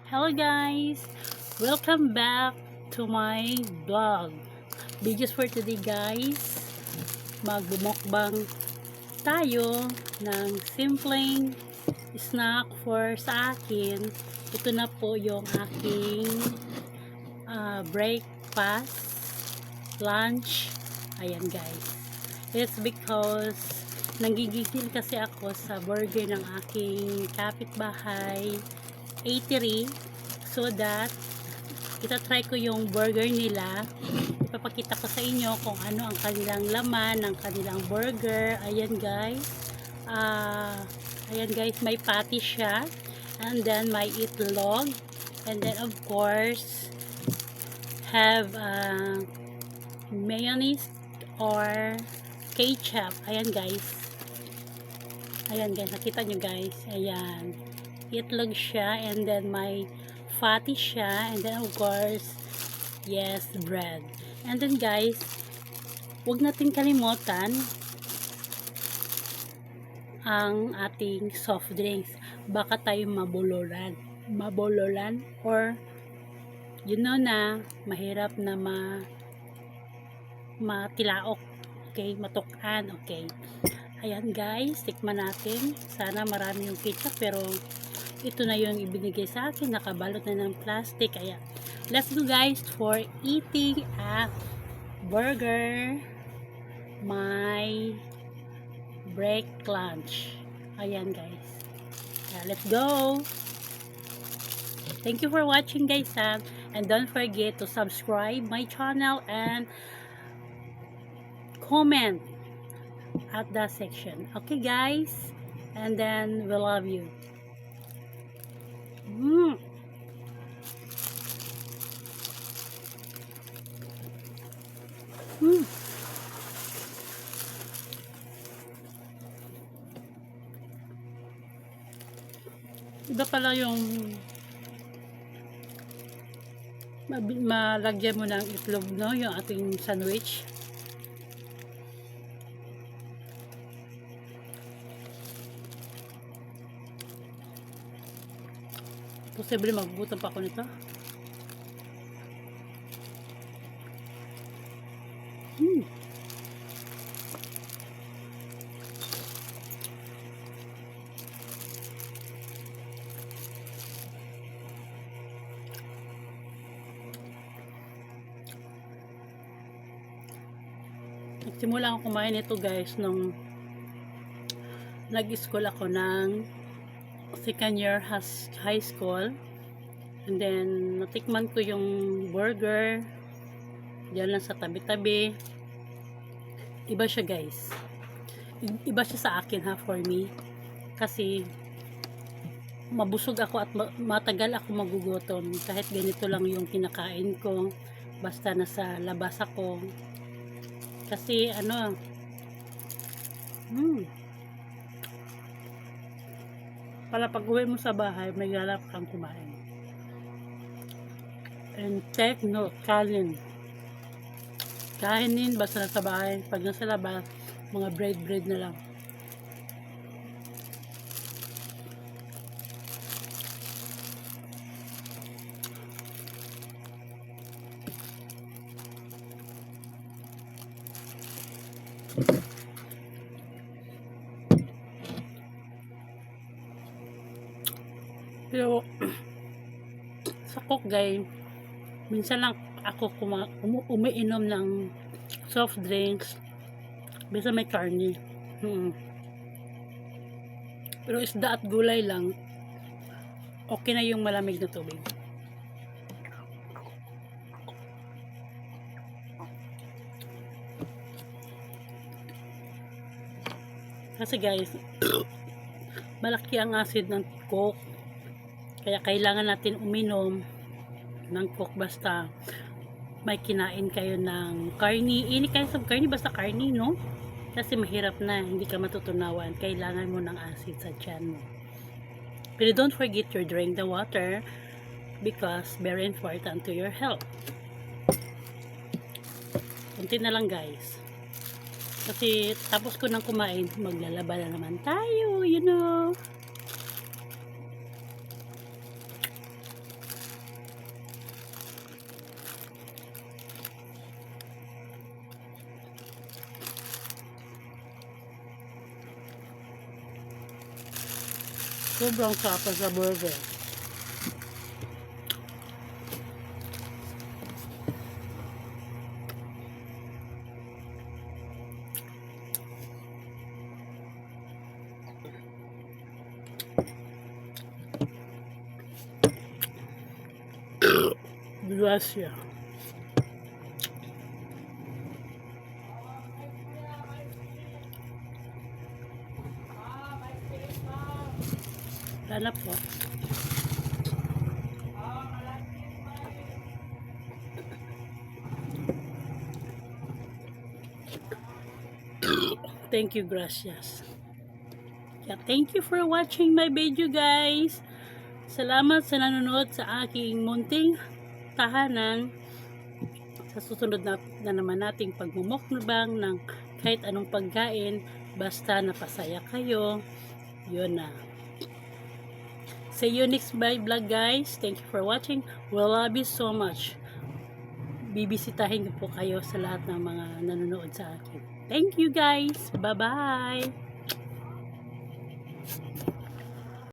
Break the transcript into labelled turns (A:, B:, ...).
A: Hello guys! Welcome back to my vlog. Videos for today guys. Magbumukbang tayo ng simpleng snack for sa akin. Ito na po yung aking breakfast, lunch. Ayan guys. It's because nanggigigil kasi ako sa burger ng aking kapitbahay eatery, so that itatry ko yung burger nila. Ipapakita ko sa inyo kung ano ang kanilang laman ng kanilang burger. Ayan guys, may patty siya, and then may itlog, and then of course have mayonnaise or ketchup. Ayan guys, nakita nyo guys. Ayan, itlog siya, and then may fatty siya, and then of course yes, bread. And then guys, huwag natin kalimutan ang ating soft drinks. Baka tayo mabululan or you know na mahirap na matilaok, okay, matukan, okay. Ayan guys, tikman natin. Sana marami yung ketchup, pero ito na yung ibinigay sa akin, nakabalot na ng plastic. Ayan, let's go guys for eating a burger, my break lunch. Ayan guys, let's go. Thank you for watching guys, and don't forget to subscribe my channel and comment at that section, okay guys, and then we love you. Iba pala yung malagyan mo ng itlog, no, yung ating sandwich. Posible magbutan pa ako nito. Nagsimula ako kumain ito guys nung nag-school ako ng second year high school, and then natikman ko yung burger diyan lang sa tabi-tabi. Iba siya guys, iba siya sa akin ha, for me, kasi mabusog ako at matagal ako magugutom kahit ganito lang yung kinakain ko, basta nasa labas ako. Kasi ano, para pag uwi mo sa bahay, may galap kang kumain. And take note, kainin basta nasa bahay. Pag nasa labas, mga bread na lang. Pero sa Coke guys, minsan lang ako umiinom ng soft drinks bisa may karne. Pero isda at gulay lang, okay na yung malamig na tubig. Kasi guys, malaki ang acid ng Coke, kaya kailangan natin uminom ng Coke basta may kinain kayo ng karni. Ini kayo sa karni, basta karni, no? Kasi mahirap na, hindi ka matutunawan. Kailangan mo ng acid sa tiyan mo. Pero don't forget to drink the water because very important to your health. Kunti na lang guys. Kasi tapos ko nang kumain, maglalaba na naman tayo, you know. Sobrang sarap sa burger. Gracias. Wala po. Thank you, gracias. Yeah, thank you for watching my video, guys. Salamat sa nanonood sa aking munting tahanan. Sa susunod na naman nating pagmumukbang ng kahit anong pagkain, basta napasaya kayo, yun na. See you next vlog, guys. Thank you for watching. We love you so much. Bibisitahin ko po kayo sa lahat ng mga nanonood sa akin. Thank you, guys. Bye-bye.